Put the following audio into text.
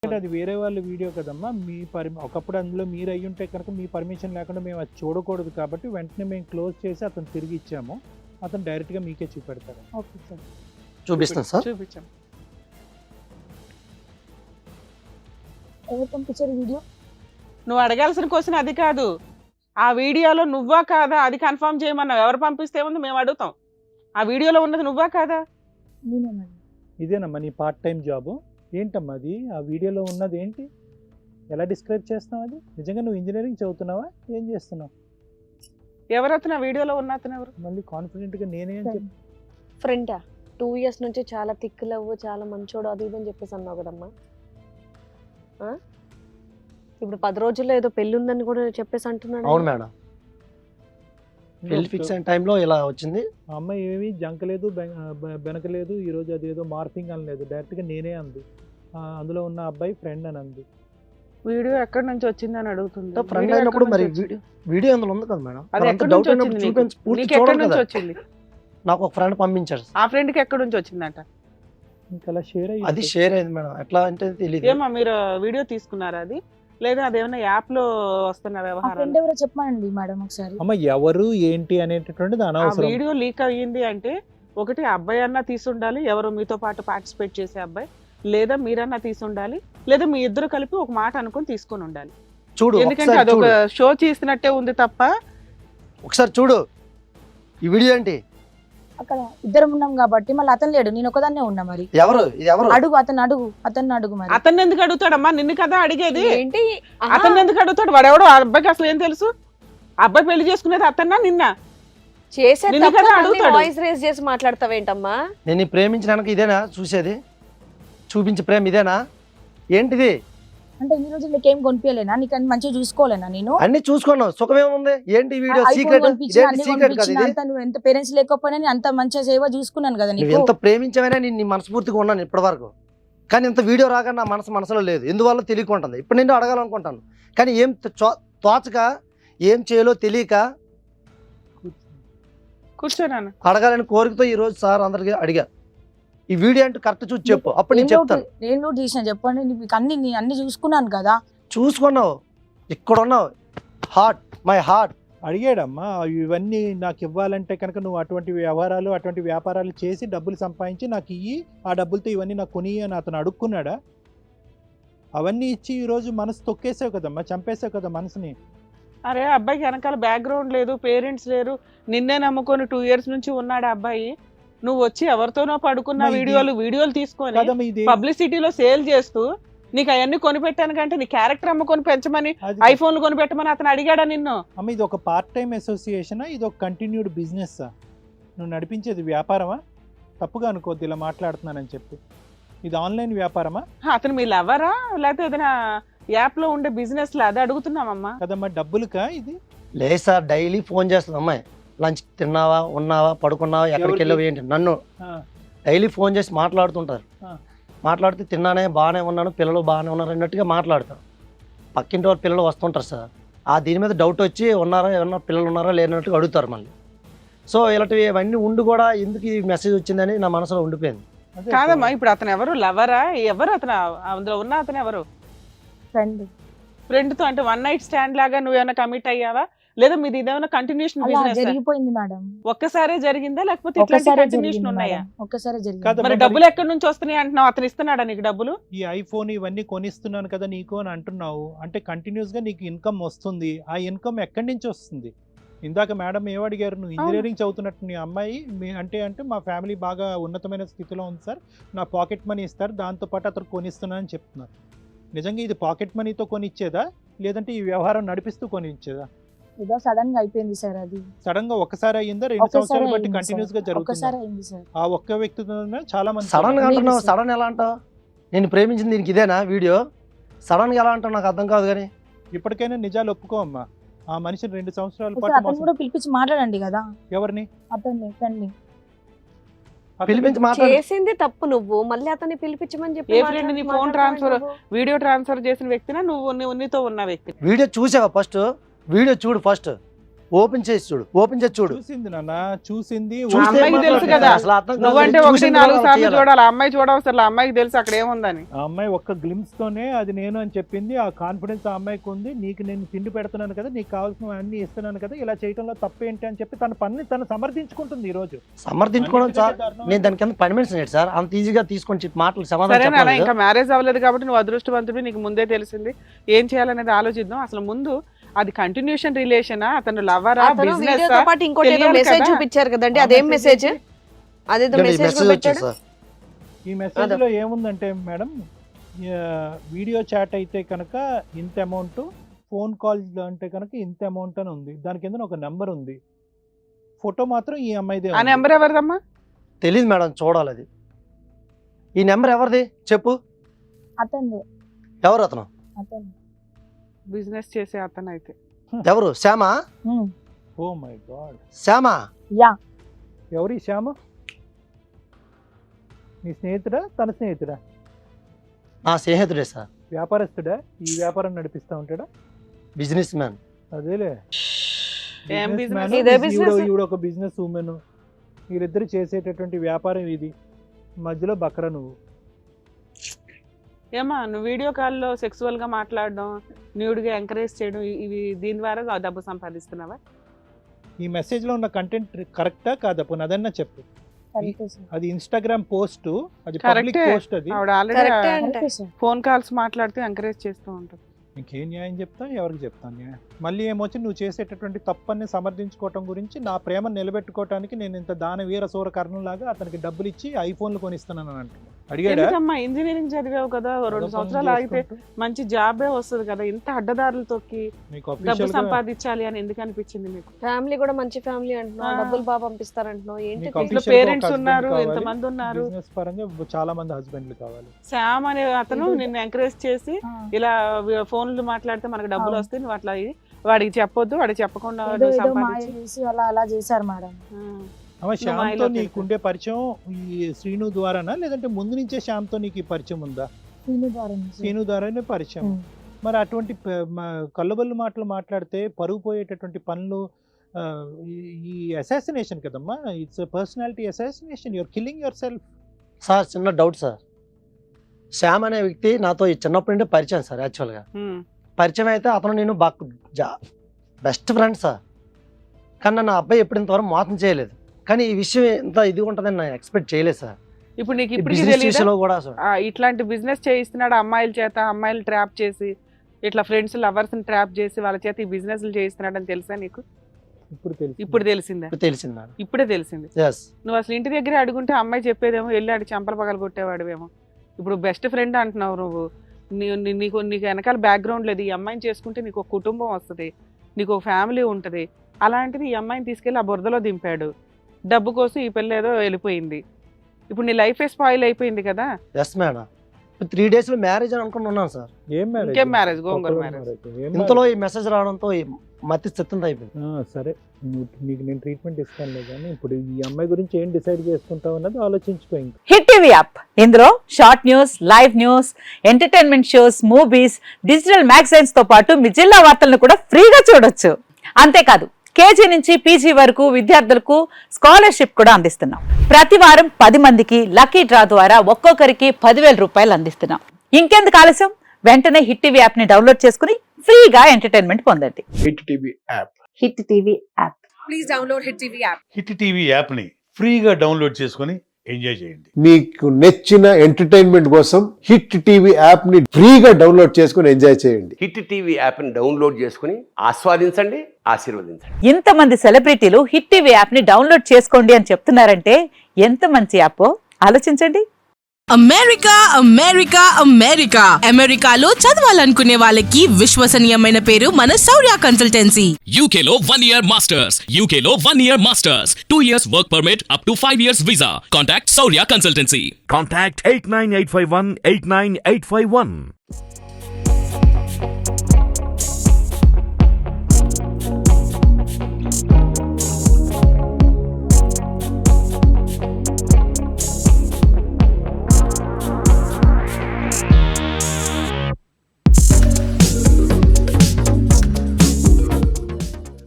అది వేరే వాళ్ళ వీడియో కదమ్మా. ఒకప్పుడు అందులో మీరు అయ్యి ఉంటే కనుక మీ పర్మిషన్ లేకుండా మేము అది చూడకూడదు కాబట్టి వెంటనే మేము క్లోజ్ చేసి అతను తిరిగి ఇచ్చాము. అతను డైరెక్ట్గా మీకే చూపెడతారు. ఓకే సార్, చూపిస్తాను సార్. చూపించాం. ఎవరు పంపించారు వీడియో? నువ్వు అడగాల్సిన క్వశ్చన్ అది కాదు. ఆ వీడియోలో నువ్వా కాదా అది కన్ఫర్మ్ చేయమన్నావు. ఎవరు పంపిస్తే ఉంది మేము అడుగుతాం. ఆ వీడియోలో ఉన్నది నువ్వా కాదా? నేనేనండి. ఇదేనమ్మా నీ పార్ట్ టైం జాబు? ఏంటమ్మా అది? ఆ వీడియోలో ఉన్నది ఏంటి? ఎలా డిస్క్రైబ్ చేస్తున్నావు అది? నిజంగా నువ్వు ఇంజనీరింగ్ చదువుతున్నావా? ఏం చేస్తున్నావు? ఎవరు అతను? ఆ వీడియోలో ఉన్న అతను ఎవరు? మళ్ళీ కాన్ఫిడెంట్గా నేనే అని చెప్పి ఫ్రెండా 2 years నుంచి చాలా థిక్ లవ్, చాలా మంచోడు అది ఇది అని చెప్పేసి అన్నావు కదమ్మా. ఇప్పుడు 10 రోజుల్లో ఏదో పెళ్లి ఉందని కూడా చెప్పేసి అంటున్నాడు. అవును మేడం, పెళ్లి ఫిక్స్ అయిన టైంలో ఇలా వచ్చింది. ఆ అమ్మాయి ఏమీ జంకలేదు బెనకలేదు. ఈరోజు అదేదో మార్పింగ్ అనలేదు, డైరెక్ట్గా నేనే అంది. అందులో ఉన్న అబ్బాయి ఫ్రెండ్ అని అంది. వీడియో ఎక్కడి నుంచి వచ్చింది అని అడుగుతుంది. ఫ్రెండ్ వీడియో అయినప్పుడు ఎక్కడి మరి నుంచి వచ్చింది? వీడియో అందులో ఉంది కదా మేడం. అది మరి అంత ఎక్కడి డౌట్ నుంచి అయినప్పుడు వచ్చింది చూపించి నీకు? పూర్తి నీకు ఎక్కడి చూడాలి నుంచి కదా. వచ్చింది? నాకు ఒక ఫ్రెండ్ పంపించాడు. ఆ ఫ్రెండ్ కి ఎక్కడి నుంచి వచ్చిందంట? ఇంకా అలా షేర్ అది అయ్యి షేర్ అయింది మేడం. ఎట్లా అంటే తెలియదు. ఏమా మీరు వీడియో తీసుకున్నారా అది? లేదా అదేమన్నా యాప్ లో వస్తున్న ఆ వ్యవహారం? ఫ్రెండ్ ఎవరో చెప్పండి మేడం ఒకసారి. అమ్మ ఎవరు ఏంటి అనేటటువంటిది ఆ అనవసరం. వీడియో లీక్ అయ్యింది అంటే ఒకటి అబ్బాయి అన్నా తీసుండాలి, ఎవరు మీతో పాటు పార్టిసిపేట్ చేసే అబ్బాయి, లేదా మీరన్నా తీసుండాలి, లేదా మీ ఇద్దరు కలిపి ఒక మాట అనుకొని తీసుకొని ఉండాలి. చూడు ఎందుకంటే ఒకసారి అదొక చూడు. షో చేసినట్టే ఉంది తప్ప. ఒకసారి చూడు ఈ వీడియో ఏంటి. అక్కడ ఇద్దరం ఉన్నాం కాబట్టి మళ్ళీ అతను లేడు, నేను ఒకదాన్నే ఉన్నా. మరి ఎవరు ఇది? ఎవరు? అడుగు అతన్ని అడుగు మరి. అతన్ని ఎందుకు అడుగుతాడమ్మా? నిన్ను కదా అడిగేది. ఏంటి? అతన్ని ఎందుకు అడుగుతాడు? వాడెవడో ఆ అబ్బాయికి అసలు ఏం తెలుసు? ఆ అబ్బాయి పెళ్లి చేసుకునేది అతన్నా నిన్న? చేసే నిన్ను కదా అడుగుతాడు. వాయిస్ రేస్ చేసి మాట్లాడతావేంటమ్మా? నేను ఈ ప్రేమించడానికి ఇదేనా చూసేది? చూపించే ప్రేమ ఇదేనా? ఏంటిది? అంటే ఈ రోజు నీకేం కొనిపించలేనా? నీకు అన్ని మంచిగా చూసుకోలేనా? నేను అన్ని చూసుకున్నావు, సుఖమేముంది? ఏంటి ఈ వీడియో? iPhone secret? కొనిపించిన, అన్ని సీక్రెట్ కదా కొనిపించిన, ఇది. అంతా నువ్వు ఎంత పేరెంట్స్ లేకపోయినా నేను అంత మంచిగా సేవ చూసుకున్నాను కదా నువ్వు నీకు. ఎంత ప్రేమించమైనా నేను నీ మనస్ఫూర్తిగా ఉన్నాను ఇప్పటి వరకు. కానీ ఇంత వీడియో రాగా నా మనసులో లేదు. ఎందువల్ల తెలియకుంటుంది. ఇప్పుడు నేను అడగాలనుకుంటాను కానీ ఏం తోచక ఏం చేయాలో తెలియక కూర్చోనాను. అడగాలని కోరికతో ఈ రోజు సార్ అందరికి అడిగా. ఈ వీడియో అంటే కరెక్ట్ చూసి చెప్పు, అప్పుడు నేను చెప్తాను. నేను నోట్ చేసిన చెప్పండి. నీకు అన్ని చూసుకున్నాను కదా. చూసుకున్నావు, ఇక్కడ ఉన్నావు. Heart, my heart. అడిగాడమ్మా ఇవన్నీ నాకు ఇవ్వాలంటే కనుక నువ్వు అటువంటి వ్యవహారాలు అటువంటి వ్యాపారాలు చేసి డబ్బులు సంపాదించి నాకు ఇయ్యి, ఆ డబ్బులతో ఇవన్నీ నాకు కొని అని అతను అడుక్కున్నాడా? అవన్నీ ఇచ్చి ఈరోజు మనసు తొక్కేసావు కదమ్మా, చంపేసావు కదా మనసుని. అరే అబ్బాయికి వెనకాల బ్యాక్గ్రౌండ్ లేదు, పేరెంట్స్ లేరు, నిన్నే నమ్ముకొని 2 years నుంచి ఉన్నాడు ఆ అబ్బాయి. నువ్వు వచ్చి ఎవరితోనో పడుకున్న మరి ఇది- వీడియోలు తీసుకొని కదమ్మా ఇది పబ్లిసిటీలో సేల్ చేస్తూ నీకు అవన్నీ కొనిపెట్టాను కంటే నీ క్యారెక్టర్ అమ్ముకొని పెంచమని, అది ఐఫోన్లు కొనిపెట్టమని అతను అడిగాడా నిన్ను? అమ్మ ఇది ఒక పార్ట్ టైం అసోసియేషనా? ఇది ఒక కంటిన్యూడ్ బిజినెస్? నువ్వు నడిపించేది వ్యాపారమా? తప్పుగా అనుకోద్ది ఇలా మాట్లాడుతున్నానని చెప్పి. ఇది ఆన్లైన్ వ్యాపారమా? అతను మీ లవరా లేకపోతే ఏదైనా యాప్ లో ఉండే బిజినెస్ లా? అది అడుగుతున్నామమ్మా. కదమ్మా డబ్బులుకా ఇది? లేదు సార్, డైలీ ఫోన్ చేస్తుంది అమ్మాయి. లంచ్ తిన్నావా, ఉన్నావా, పడుకున్నావా, ఎక్కడికి వెళ్ళావు, ఏంటి నన్ను ఆ, డైలీ ఫోన్ చేసి మాట్లాడుతుంటారు. ఆ. మాట్లాడితే తిన్నానే, బాగానే ఉన్నాను, పిల్లలు బాగానే ఉన్నారు అన్నట్టుగా మాట్లాడతారు. పక్కింటి వాళ్ళ పిల్లలు వస్తుంటారు సార్. దీని మీద డౌట్ వచ్చి ఉన్నారా, ఏమన్నా పిల్లలు ఉన్నారా లేనట్టుగా అడుగుతారు మళ్ళీ. సో ఇలాంటివి ఇవన్నీ ఉండి కూడా ఎందుకు ఈ మెసేజ్ వచ్చిందని నా మనసులో ఉండిపోయింది. అదే కాదమ్మా, ఇప్పుడు అతను ఎవరు? లవరా? ఎవరు అతను? అందులో ఉన్న అతను ఎవరు? ఫ్రెండ్ ఫ్రెండ్ తో అంటే 1 night stand లాగా నువ్వేమైనా కమిట్ అయ్యావా? లేదా మీది ఇదేమైనా కంటిన్యూషన్ అలా బిజినెస్? జరిగిపోయింది మేడం. ఒక్కసారే జరిగిందా లేకపోతే ఇట్లాంటి ఒక్కసారే కంటిన్యూషన్ జరిగింది ఉన్నాయా? మేడం. ఒక్కసారే జరిగింది. కాదు. మరి డబ్బులు ఎక్కడి నుంచి వస్తున్నాయి అంటున్నావు? అతను ఇస్తున్నాడా నీకు డబ్బులు? ఈ ఐఫోన్ ఇవన్నీ కొనిస్తున్నాను కదా నీకు అని అంటున్నావు అంటే కంటిన్యూస్ గా నీకు ఇన్కమ్ వస్తుంది. ఆ ఇన్కమ్ ఎక్కడి నుంచి వస్తుంది? ఇందాక మేడం ఏమడిగారు? నువ్వు ఇంజనీరింగ్ చదువుతున్నట్టు నీ అమ్మాయి అంటే మా ఫ్యామిలీ బాగా ఉన్నతమైన స్థితిలో ఉంది సార్, నా పాకెట్ మనీ ఇస్తారు, దాంతోపాటు అతను కొనిస్తున్నా అని చెప్తున్నారు. నిజంగా ఇది పాకెట్ మనీతో కొనిచ్చేదా లేదంటే ఈ వ్యవహారం నడిపిస్తూ కొనిచ్చేదా? ఏదో సడన్ గా అయిపోయింది సార్. అది సడన్ గా ఒక్కసారి అయ్యిందా? 2 ఒక్కసారి సంవత్సరాలు బట్టి అయింది కంటిన్యూస్ గా సార్. జరుగుతుంది. ఒక్కసారి అయింది సార్. ఆ ఒక్క వ్యక్తితోనే చాలా మంది సడన్ గా లేదు అంటున్నావు. సార్. సడన్ ఎలా అంటావు? నేను ప్రేమించింది దీనికి ఇదేనా వీడియో? సడన్ గా ఎలా అంటావు నాకు అర్థం కాదు. కానీ ఇప్పటికైనా నిజాలు ఒప్పుకోమ్మా. ఆ మనిషిని 2 సంవత్సరాల ఒకసారి పాటు అతను మోసం. కూడా పిలిపించి మాట్లాడండి కదా. ఎవరిని? అతన్ని ఫ్రెండ్ని. పిలిపించి మాట్లాడు. చేసింది తప్పు నువ్వు, మళ్ళీ అతన్ని పిలిపించమని చెప్పి ఏ ఫ్రెండ్? నీ ఫోన్ ట్రాన్స్ఫర్, వీడియో ట్రాన్స్ఫర్ చేసిన వ్యక్తినా నువ్వు నీతో ఉన్న వ్యక్తి? వీడియో చూసావా? ఫస్ట్ వీడియో చూడు. ఫస్ట్ ఓపెన్ చేసి చూడు చూసింది నాన్న, చూసింది. చూస్తే అమ్మాయికి మాత్రం తెలుసు కదా. అసలు అర్థం కాదు. నువ్వంటే చూసిన 1-4 తర్వాత సార్లు చేయాలి. చూడాలి, ఆ అమ్మాయి చూడవసరం, అమ్మాయికి తెలుసు అక్కడ ఏముందని. ఆ అమ్మాయి ఒక్క గ్లిమ్స్ తోనే అది నేను అని చెప్పింది. ఆ కాన్ఫిడెన్స్ ఆ అమ్మాయికి ఉంది. నీకు నేను తిండి పెడుతున్నాను కదా, నీకు కావాల్సిన అన్ని ఇస్తున్నాను కదా, ఇలా చేయడంలో తప్పేంటి అని చెప్పి తన పనిని తను సమర్థించుకుంటుంది ఈ రోజు. సమర్థించుకోవడం సార్, నేను దానికి కింద పర్మిషన్ లేదు సార్, అంత ఈజీగా తీసుకొని చెప్పి మాటలు సమాధానం సరే నాన్న, చెప్పలేదు. ఇంకా మ్యారేజ్ అవ్వలేదు కాబట్టి నువ్వు అదృష్టవంతుడు, నీకు ముందే తెలిసింది ఏం చేయాలనేది ఆలోచిద్దాం. అసలు ముందు అది కంటిన్యూషన్ రిలేషనా, అతను లవరా, అతను బిజినెస్ వీడియోతో పాటు ఇంకోటి ఏదో తెలియాలి మెసేజ్ కదా. చూపించారు కదండి, అదేం మెసేజ్? అదేదో ఇదిగోండి, ఈ మెసేజ్ మెసేజ్ వచ్చింది పెట్టాడు. సార్. ఈ మెసేజ్ లో ఏముందంటే మేడం, వీడియో చాట్ అయితే కనుక ఇంత అమౌంట్, ఫోన్ కాల్ అంటే కనుక ఇంత అమౌంట్ అని ఉంది. దాని కింద ఒక నెంబర్ ఉంది. ఫోటో మాత్రం ఈ అమ్మాయిదే ఆ ఉంది. నెంబర్ ఎవరిదమ్మా? తెలీదు మేడం, చూడాలి అది. ఈ నెంబర్ ఎవరిది చెప్పు, అతను ఎవరు అతను? బిజినెస్ చేసే అతను అయితే ఎవరు? Shyama? Oh my god, Shyama? Yeah, ఎవరి శ్యామ? నీ స్నేహితుడా, తన స్నేహితుడా, నా స్నేహితుడే సార్, వ్యాపారస్తుడా, ఈ వ్యాపారం నడిపిస్తా ఉంటాడా? Business man. అదేలే, ఏం Business business? man, ఇదే business? ఈవిడ ఒక బిజినెస్ ఉమెన్. వీరిద్దరు చేసేటటువంటి వ్యాపారం ఇది. మధ్యలో బక్రా నువ్వు. ఏమా నువ్వు వీడియో కాల్లో సెక్సువల్ గా మాట్లాడడం, న్యూడ్గా ఎంకరేజ్ చేయడం, ఇవి దీని ద్వారా డబ్బు సంపాదిస్తున్నావా? ఈ మెసేజ్ లో ఉన్న కంటెంట్ కరెక్టా కాదా? పోనీ అదన్నా చెప్పు. అది ఇన్స్టాగ్రామ్ పోస్ట్, అది పబ్లిక్ కరెక్టే. పోస్ట్. అది ఆవిడ కరెక్టే ఆల్రెడీ అంటే ఫోన్ కాల్స్ మాట్లాడితే ఎంకరేజ్ చేస్తూ ఉంటుంది. ఇంకేం న్యాయం చెప్తా, ఎవరికి చెప్తాను న్యాయం? మళ్ళీ ఏమొచ్చి నువ్వు చేసేటటువంటి తప్పని సమర్థించుకోవటం గురించి, నా ప్రేమను నిలబెట్టుకోవటానికి నేను ఇంత దాన వీర సూర కర్ణంలాగా అతనికి డబ్బులు ఇచ్చి ఐఫోన్లు కొనిస్తున్నాను అని అంటున్నాను. అడిగాడా? ఎందుకమ్మా, ఇంజనీరింగ్ చదివావు కదా, 2 సంవత్సరాలు ఆగితే మంచి జాబే వస్తుంది కదా, ఇంత అడ్డదారులు తొక్కి నీకు డబ్బు official గా సంపాదించాలి అని ఎందుకు అనిపించింది మీకు? ఫ్యామిలీ కూడా మంచి ఫ్యామిలీ అంటున్నావు, ఆ. డబ్బులు బాగా పంపిస్తారంటున్నావు, ఏంటి? నీకు ఇంట్లో official గా ఒక పేరెంట్స్ husband ఉన్నారు, కావాలి. ఎంతమంది ఉన్నారు. బిజినెస్ పరంగా చాలా మంది హస్బెండ్లు కావాలి. శ్యామ్ అనే అతను నిన్ను ఎంకరేజ్ చేసి ఇలా ఫోన్లు మాట్లాడితే మనకు డబ్బులు అవును. వస్తాయి, నువ్వు అట్లా వాడికి చెప్పొద్దు, వాడికి చెప్పకుండా ఏదో నువ్వు ఏదో మాయ సంపాదించి చేసి అలా చేశారు మేడం. అమ్మ, శ్యామ్తో మాయలో నీకుండే పరిచయం ఈ శ్రీను ద్వారానా, లేదంటే ముందు నుంచే శ్యామ్తో నీకు ఈ పరిచయం ఉందా? శ్రీను ద్వారానే పరిచయం. మరి అటువంటి కళ్ళబొల్లు మాటలు మాట్లాడితే పరుగు పోయేటటువంటి పనులు, ఈ అసాసినేషన్ కదమ్మా, it's personality assassination, you're killing yourself. Sir చిన్న డౌట్ సార్, శ్యామ్ అనే వ్యక్తి నాతో చిన్నప్పటి నుండి పరిచయం సార్. యాక్చువల్గా పరిచయం అయితే అతను నేను బెస్ట్ ఫ్రెండ్ సార్. కానీ నా అబ్బాయి ఎప్పుడు ఇంతవరకు మోసం చేయలేదు. కానీ ఈ విషయం ఇంత ఇది ఉంటుందని నేను ఎక్స్పెక్ట్ చేయలేదు సార్. ఇప్పుడు నీకు ఈ ఇప్పుడు బిజినెస్ విషయంలో కూడా సార్ ఇట్లాంటి బిజినెస్ చేయిస్తున్నాడు అమ్మాయిల చేత, అమ్మాయిలు ట్రాప్ చేసి, ఇట్లా ఫ్రెండ్స్ లవర్స్ ని ట్రాప్ చేసి వాళ్ళ చేత ఈ బిజినెస్ చేయిస్తున్నాడు అని తెలుసా నీకు? ఇప్పుడు తెలిసిందా? ఇప్పుడు తెలిసింది మేడం. ఇప్పుడే తెలిసింది. ఎస్. నువ్వు అసలు ఇంటి దగ్గర అడుగుంటే అమ్మాయి చెప్పేదేమో వెళ్ళి ఆడి చంపలు పగలు కొట్టేవాడువేమో. ఇప్పుడు బెస్ట్ ఫ్రెండ్ అంటున్నావు నువ్వు, నీకు వెనకాల బ్యాక్గ్రౌండ్ లేదు. ఈ అమ్మాయిని చేసుకుంటే నీకు ఒక కుటుంబం వస్తుంది, నీకు ఒక ఫ్యామిలీ ఉంటుంది. అలాంటిది ఈ అమ్మాయిని తీసుకెళ్ళి ఆ బురదలో దింపాడు, డబ్బు కోసం ఈ పిల్ల ఏదో వెళ్ళిపోయింది. ఇప్పుడు నీ లైఫే స్పాయిల్ అయిపోయింది కదా. Yes madam. 3 days లో మ్యారేజ్ అని అనుకుని ఉన్నాను సార్. ఇంకేం మ్యారేజ్, గోంగూర మ్యారేజ్. ఇంతలో ఈ మెసేజ్ రావడంతో ఈ మతి స్థితి అయిపోయింది. సరే, నీకు నేను ట్రీట్మెంట్ ఇస్తానులే, కానీ ఇప్పుడు ఈ అమ్మాయి గురించి ఏం డిసైడ్ చేసుకుంటావు అన్నది ఆలోచించుకో. ఇంకా హిట్ టీవీ యాప్, ఇందులో short news, live news, entertainment shows, movies, digital magazines తో పాటు మీ జిల్లా వార్తలను కూడా ఫ్రీగా చూడొచ్చు. అంతేకాదు కేజీ నుంచి పీజీ వరకు విద్యార్థులకు స్కాలర్షిప్ కూడా అందిస్తున్నాం. ప్రతి వారం 10 మందికి లక్కీ డ్రా ద్వారా ఒక్కొక్కరికి 10,000 రూపాయలు అందిస్తున్నాం. ఇంకెందుకు ఆలస్యం, వెంటనే హిట్ టీవీ యాప్ ని డౌన్లోడ్ చేసుకుని ఫ్రీగా ఎంటర్టైన్మెంట్ పొందండి. Hit TV app. Hit TV app. Please download hit TV app. Hit TV యాప్ని ఫ్రీగా డౌన్లోడ్ చేసుకొని ఎంజాయ్ చేయండి. మీకు నచ్చిన ఎంటర్టైన్మెంట్ కోసం హిట్ టీవీ యాప్ ని ఫ్రీగా డౌన్లోడ్ చేసుకుని ఎంజాయ్ చేయండి. హిట్ టీవీ యాప్ని డౌన్లోడ్ చేసుకుని ఆస్వాదించండి, ఆశీర్వదించండి. ఇంతమంది సెలబ్రిటీలు హిట్ టీవీ యాప్ ని డౌన్లోడ్ చేసుకోండి అని చెప్తున్నారంటే ఎంత మంచి యాప్ ఆలోచించండి. అమెరికా అమెరికా అమెరికా అమెరికాలో చదవాలనుకునే వాళ్ళకి విశ్వసనీయమైన పేరు మన శౌర్య కన్సల్టెన్సీ. UK లో 1 year masters. UK లో 1 year masters. 2 years work permit up to 5 years visa. Contact Saurya Consultancy. Contact 89851 89851.